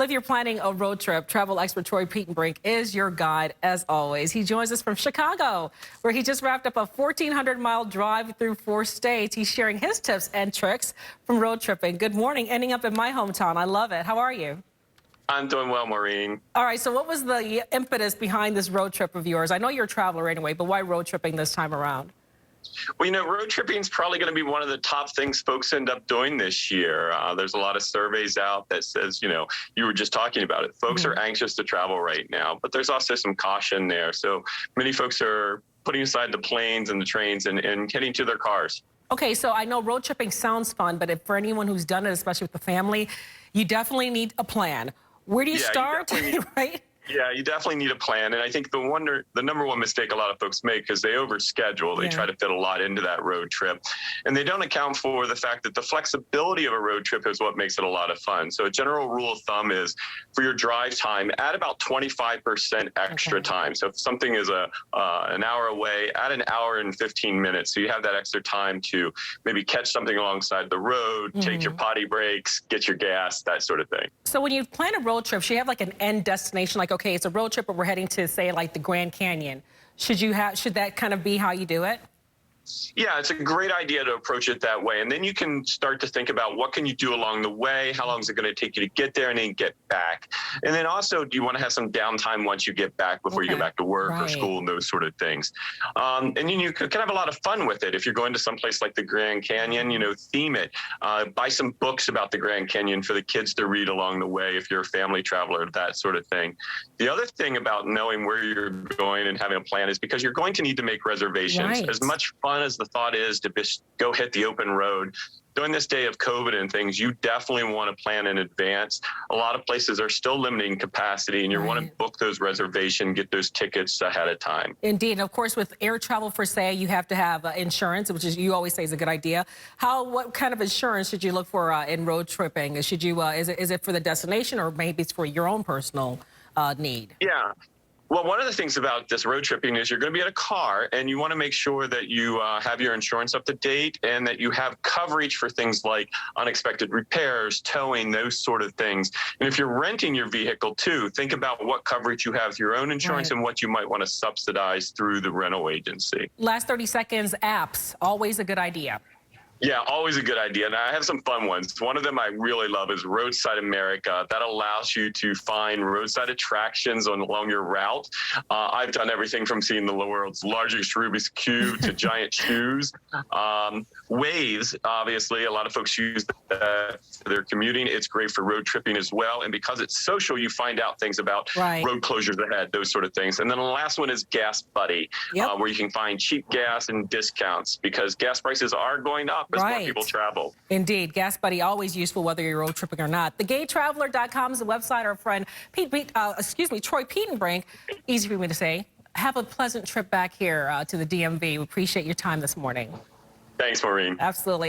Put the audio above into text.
Well, if you're planning a road trip, travel expert Troy Petenbrink is your guide as always. He joins us from Chicago, where he just wrapped up a 1,400-mile drive through 4 states. He's sharing his tips and tricks from road tripping. Good morning, ending up in my hometown. I love it. How are you? I'm doing well, Maureen. All right, so what was the impetus behind this road trip of yours? I know you're a traveler anyway, but why road tripping this time around? Well, road tripping is probably going to be one of the top things folks end up doing this year. There's a lot of surveys out that says, you were just talking about it. Folks are anxious to travel right now, but there's also some caution there. So many folks are putting aside the planes and the trains and heading to their cars. Okay, so I know road tripping sounds fun, but for anyone who's done it, especially with the family, you definitely need a plan. Where do you start, right? Yeah, you definitely need a plan. And I think the number one mistake a lot of folks make is they overschedule. They try to fit a lot into that road trip. And they don't account for the fact that the flexibility of a road trip is what makes it a lot of fun. So a general rule of thumb is for your drive time, add about 25% extra time. So if something is an hour away, add an hour and 15 minutes. So you have that extra time to maybe catch something alongside the road, take your potty breaks, get your gas, that sort of thing. So when you plan a road trip, should you have like an end destination, like, okay, it's a road trip, but we're heading to, say, like the Grand Canyon. Should that kind of be how you do it? Yeah, it's a great idea to approach it that way. And then you can start to think about what can you do along the way? How long is it going to take you to get there and then get back? And then also, do you want to have some downtime once you get back before you go back to work or school and those sort of things? And then you can have a lot of fun with it. If you're going to someplace like the Grand Canyon, theme it. Buy some books about the Grand Canyon for the kids to read along the way if you're a family traveler, that sort of thing. The other thing about knowing where you're going and having a plan is because you're going to need to make reservations. As much fun as the thought is to just go hit the open road, during this day of COVID and things, you definitely want to plan in advance. A lot of places are still limiting capacity, and you want to book those reservations, get those tickets ahead of time. Indeed. And of course, with air travel for say, you have to have insurance, which is you always say is a good idea. What kind of insurance should you look for in road tripping? Should you is it for the destination, or maybe it's for your own personal need? Yeah. Well, one of the things about this road tripping is you're going to be in a car, and you want to make sure that you have your insurance up to date and that you have coverage for things like unexpected repairs, towing, those sort of things. And if you're renting your vehicle too, think about what coverage you have with your own insurance and what you might want to subsidize through the rental agency. Last 30 seconds, apps, always a good idea. Yeah, always a good idea. And I have some fun ones. One of them I really love is Roadside America. That allows you to find roadside attractions along your route. I've done everything from seeing the world's largest Rubik's Cube to giant shoes. Waves, obviously, a lot of folks use that for their commuting. It's great for road tripping as well. And because it's social, you find out things about road closures ahead, those sort of things. And then the last one is Gas Buddy, where you can find cheap gas and discounts because gas prices are going up as more people travel. Indeed. Gas Buddy, always useful whether you're road tripping or not. TheGayTraveler.com is the website. Our friend Troy Petenbrink, easy for me to say. Have a pleasant trip back here to the DMV. We appreciate your time this morning. Thanks, Maureen. Absolutely.